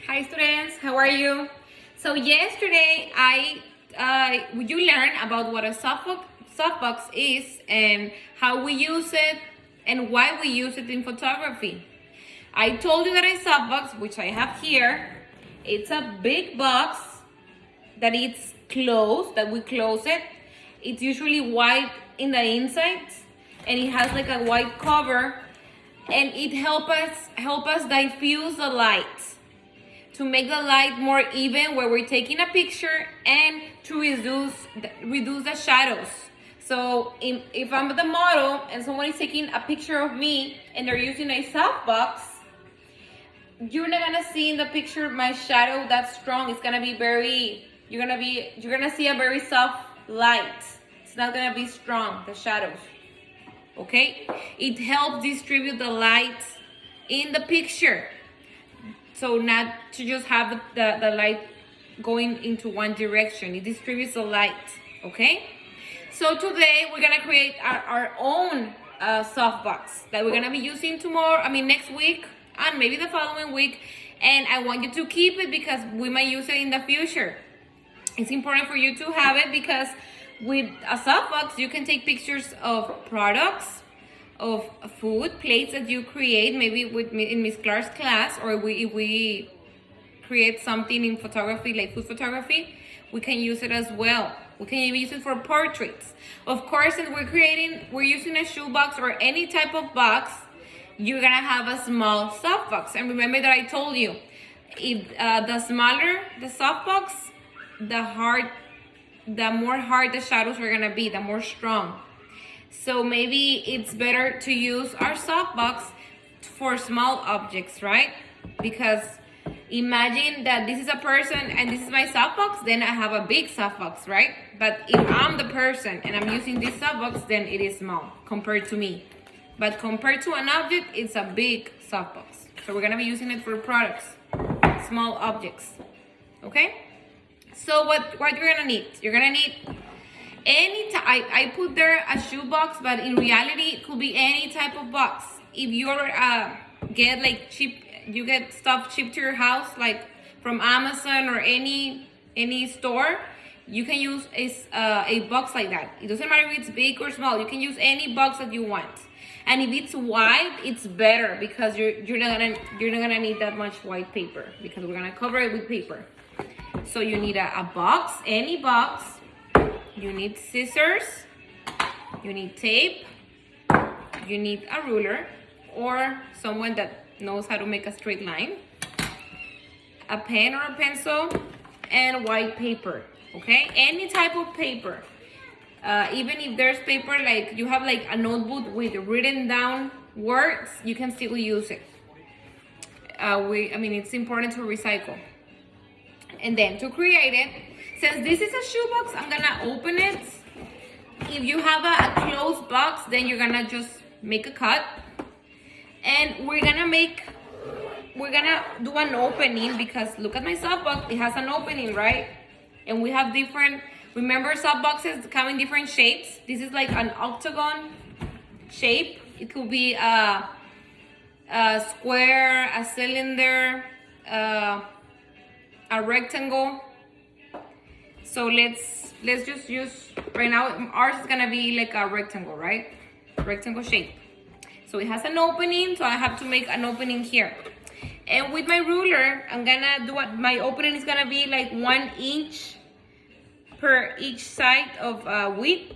Hi students, how are you? So yesterday you learned about what a softbox is and how we use it and why we use it in photography. I told you that a softbox, which I have here, it's a big box that it's closed, that we close it. It's usually white in the inside and it has like a white cover, and it help us diffuse the light, to make the light more even where we're taking a picture and to reduce the shadows. So if I'm the model and someone is taking a picture of me and they're using a softbox, you're not gonna see in the picture my shadow that strong. It's gonna be you're gonna see a very soft light. It's not gonna be strong, the shadows. Okay? It helps distribute the light in the picture. So not to just have the light going into one direction. It distributes the light, okay? So today we're gonna create our own softbox that we're gonna be using next week, and maybe the following week. And I want you to keep it because we might use it in the future. It's important for you to have it because with a softbox, you can take pictures of products, of food, plates that you create, maybe in Miss Clark's class, or if we create something in photography, like food photography, we can use it as well. We can even use it for portraits. Of course, since we're using a shoebox or any type of box, you're gonna have a small softbox. And remember that I told you, if the smaller the softbox, the more hard the shadows are gonna be, the more strong. So maybe it's better to use our softbox for small objects, right? Because imagine that this is a person and this is my softbox, then I have a big softbox, right? But if I'm the person and I'm using this softbox, then it is small compared to me. But compared to an object, it's a big softbox. So we're gonna be using it for products, small objects, okay? So what you're gonna need? You're gonna need I put there a shoe box, but in reality, it could be any type of box. If you're you get stuff shipped to your house, like from Amazon or any store, you can use a box like that. It doesn't matter if it's big or small. You can use any box that you want. And if it's white, it's better because you're not gonna need that much white paper because we're gonna cover it with paper. So you need a box, any box. You need scissors, you need tape, you need a ruler or someone that knows how to make a straight line, a pen or a pencil, and white paper, okay? Any type of paper. Even if there's paper, like you have like a notebook with written down words, you can still use it. It's important to recycle. And then to create it, since this is a shoebox, I'm gonna open it. If you have a closed box, then you're gonna just make a cut. And we're gonna do an opening because look at my softbox, it has an opening, right? And we have remember softboxes come in different shapes. This is like an octagon shape. It could be a square, a cylinder, a rectangle. So let's just use, right now ours is gonna be like a rectangle, right? Rectangle shape. So it has an opening, so I have to make an opening here. And with my ruler, I'm gonna do what my opening is gonna be like 1 inch per each side of width.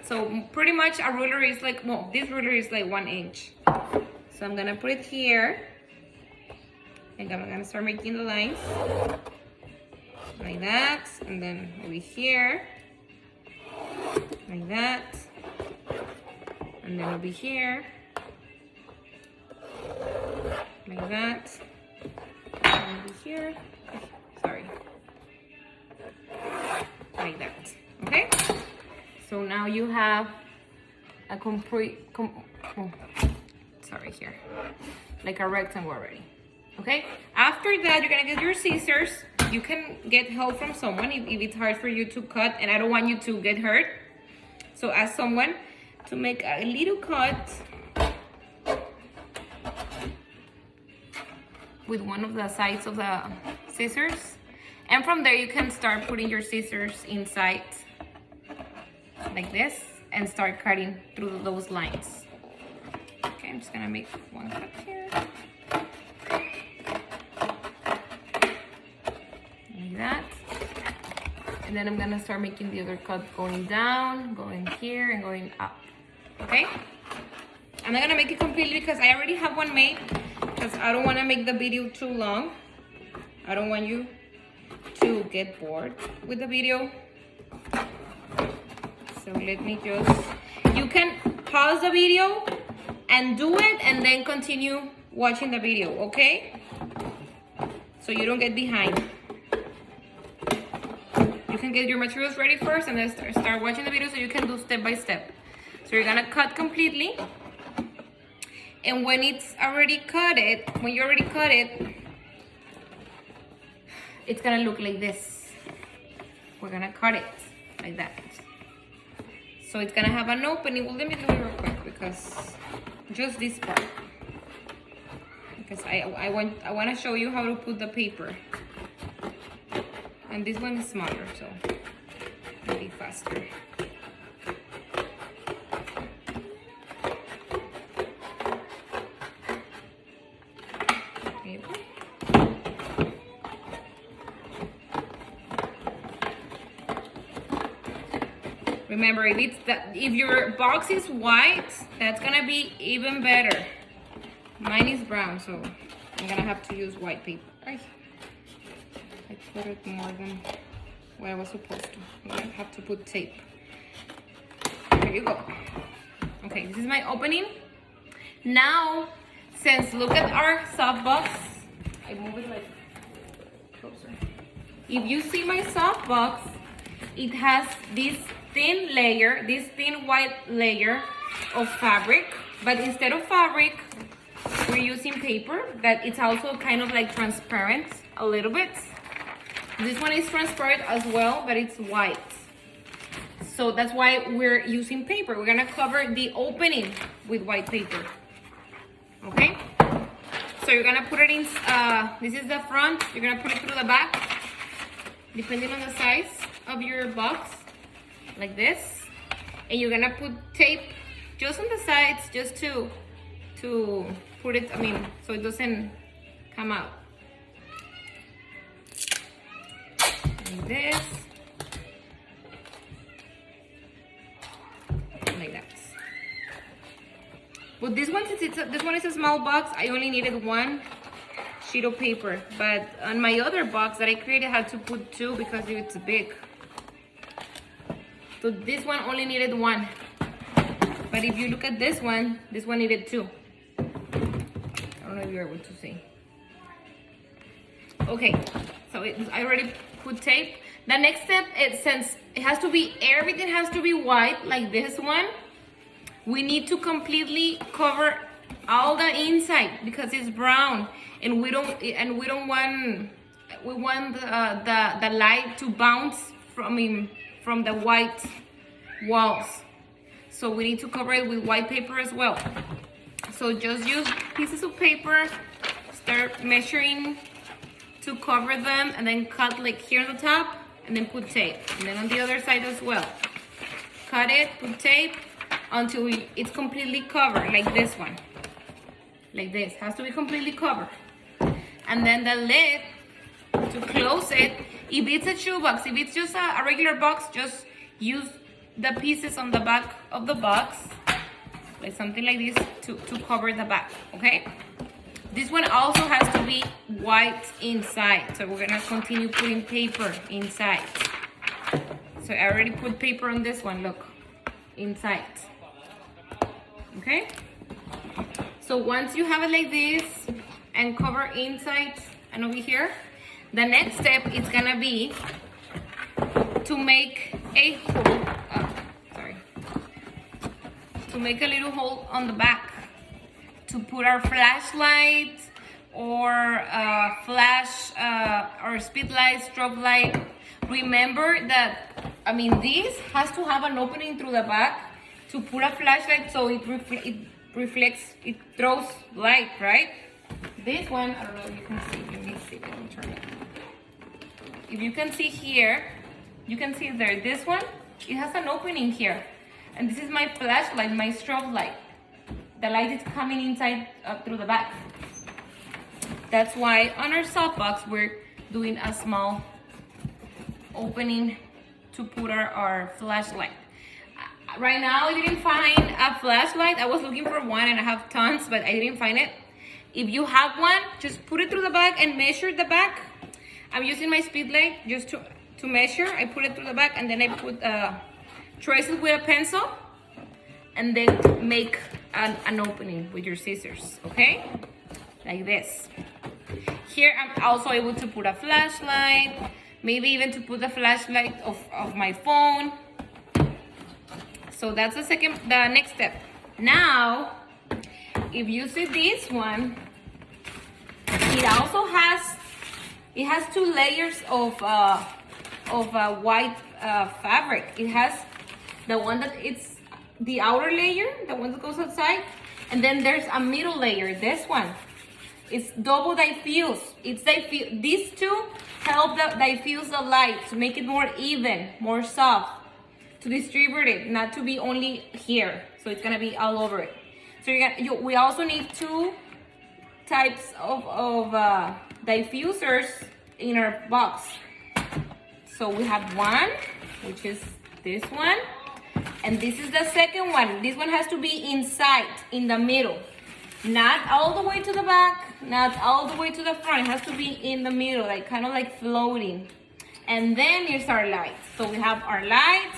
So pretty much a ruler is like, well, this ruler is like 1 inch. So I'm gonna put it here. And I'm gonna start making the lines. Like that, and then over here, like that, and then over here, like that, and over here, sorry, like that, okay? So now you have a here, like a rectangle already, okay? After that, you're gonna get your scissors. You can get help from someone if it's hard for you to cut, and I don't want you to get hurt. So ask someone to make a little cut with one of the sides of the scissors. And from there you can start putting your scissors inside like this and start cutting through those lines. Okay, I'm just gonna make one cut here. Like that. And then I'm gonna start making the other cut going down, going here, and going up. Okay? I'm not gonna make it completely because I already have one made, because I don't wanna make the video too long. I don't want you to get bored with the video. So let me just, you can pause the video and do it and then continue watching the video, okay? So you don't get behind. You can get your materials ready first and then start watching the video so you can do step by step. So you're gonna cut completely. And when it's already cut it, when you already cut it, it's gonna look like this. We're gonna cut it like that. So it's gonna have an opening. Well, let me do it real quick because just this part. Because I want to show you how to put the paper. And this one is smaller, so it'll be faster. Okay. Remember, if your box is white, that's gonna be even better. Mine is brown, so I'm gonna have to use white paper. I put it more than what I was supposed to. I'm gonna have to put tape. There you go. Okay, this is my opening. Now, since look at our soft box, I move it like closer. If you see my soft box, it has this thin layer, this thin white layer of fabric, but instead of fabric, we're using paper that it's also kind of like transparent a little bit. This one is transparent as well, but it's white. So that's why we're using paper. We're gonna cover the opening with white paper. Okay? So you're gonna put it in, this is the front, you're gonna put it through the back, depending on the size of your box, like this. And you're gonna put tape just on the sides, just to put it, so it doesn't come out. Like this. Like that. But this one, this one is a small box, I only needed one sheet of paper. But on my other box that I created, I had to put two because it's big. So this one only needed one. But if you look at this one needed two. I don't know if you're able to see. Okay, so I already put tape. The next step is, since it has to be, everything has to be white like this one, we need to completely cover all the inside because it's brown, and we want the light to bounce from the white walls. So we need to cover it with white paper as well. So just use pieces of paper, start measuring to cover them, and then cut like here on the top, and then put tape. And then on the other side as well. Cut it, put tape, until it's completely covered, like this one. Like this, has to be completely covered. And then the lid, to close it, if it's a shoebox, if it's just a regular box, just use the pieces on the back of the box, like something like this, to cover the back, okay? This one also has to be white inside, so we're gonna continue putting paper inside. So I already put paper on this one, look, inside, okay? So once you have it like this and cover inside and over here, the next step is gonna be to make a hole, to make a little hole on the back to put our flashlight or flash or speed light, strobe light. Remember that, this has to have an opening through the back to put a flashlight so it reflects, it throws light, right? This one, I don't know if you can see. Let me see. Let me turn it. If you can see here, you can see there. This one, it has an opening here. And this is my flashlight, my strobe light. The light is coming inside through the back. That's why on our softbox, we're doing a small opening to put our flashlight. Right now, I didn't find a flashlight. I was looking for one and I have tons, but I didn't find it. If you have one, just put it through the back and measure the back. I'm using my speed light just to measure. I put it through the back and then I put trace it with a pencil and then make an opening with your scissors, okay? Like this. Here, I'm also able to put a flashlight, maybe even to put the flashlight of my phone. So that's the next step. Now, if you see this one, it also has, two layers of white fabric. It has the one that it's the outer layer, the one that goes outside, and then there's a middle layer, this one. It's double diffuse. These two help diffuse the light to make it more even, more soft, to distribute it, not to be only here. So it's gonna be all over it. So we also need two types of diffusers in our box. So we have one, which is this one, and this is the second one. This one has to be inside, in the middle. Not all the way to the back, not all the way to the front. It has to be in the middle, like kind of like floating. And then here's our lights. So we have our lights,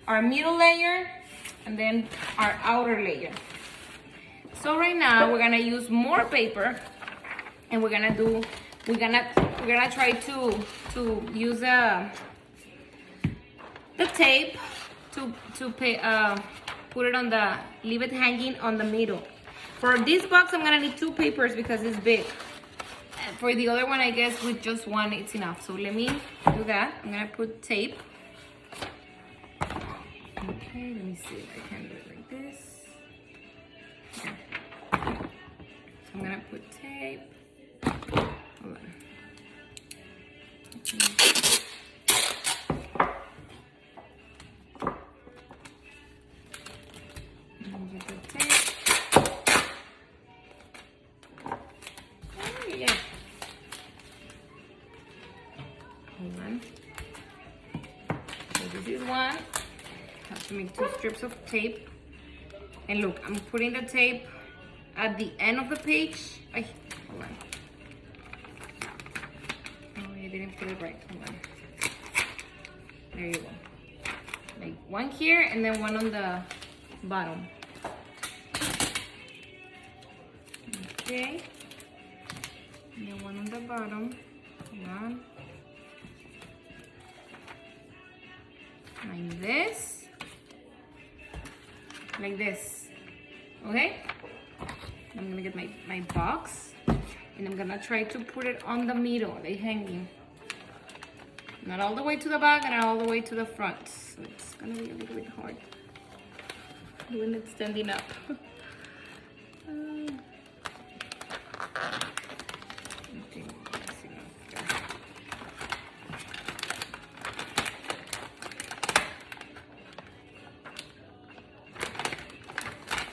our middle layer, and then our outer layer. So right now we're gonna use more paper, and we're gonna try to use the tape to put it leave it hanging on the middle. For this box, I'm gonna need two papers because it's big. And for the other one, I guess with just one, it's enough. So let me do that. I'm gonna put tape. Okay, let me see if I can do it like this. Okay. So I'm gonna put tape. Hold on. Hold on. So this is one. Have to make two strips of tape. And look, I'm putting the tape at the end of the page. Hold on. Oh, I didn't put it right. Hold on. There you go. Like one here and then one on the bottom. Okay. And then one on the bottom. Hold on. Like this. Like this. Okay? I'm gonna get my box and I'm gonna try to put it on the middle, like hanging. Not all the way to the back and not all the way to the front. So it's gonna be a little bit hard when it's standing up.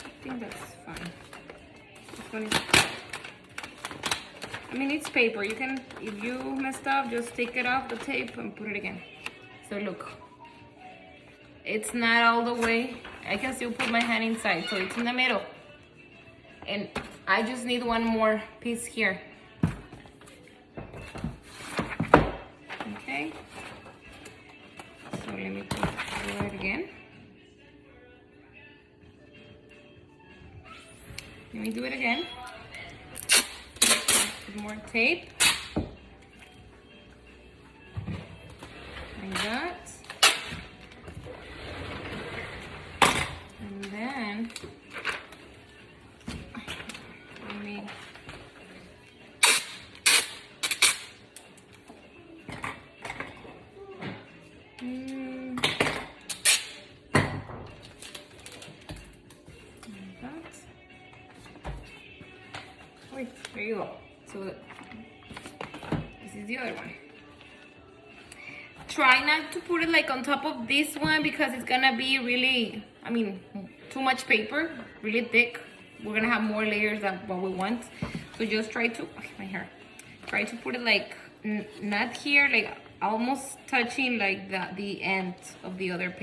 I think that's fine. This one is, I mean, it's paper. You can, if you messed up, just take it off the tape and put it again. So look, it's not all the way. I can still put my hand inside, so it's in the middle. And I just need one more piece here. Okay. So let me do it again. Let me do it again. Put more tape. Like that. And then let me Wait, there you go. this is the other one. Try not to put it like on top of this one because it's gonna be really, I mean, too much paper, really thick. We're gonna have more layers than what we want. So just try to, okay, my hair. Try to put it like, not here, like almost touching like the end of the other paper.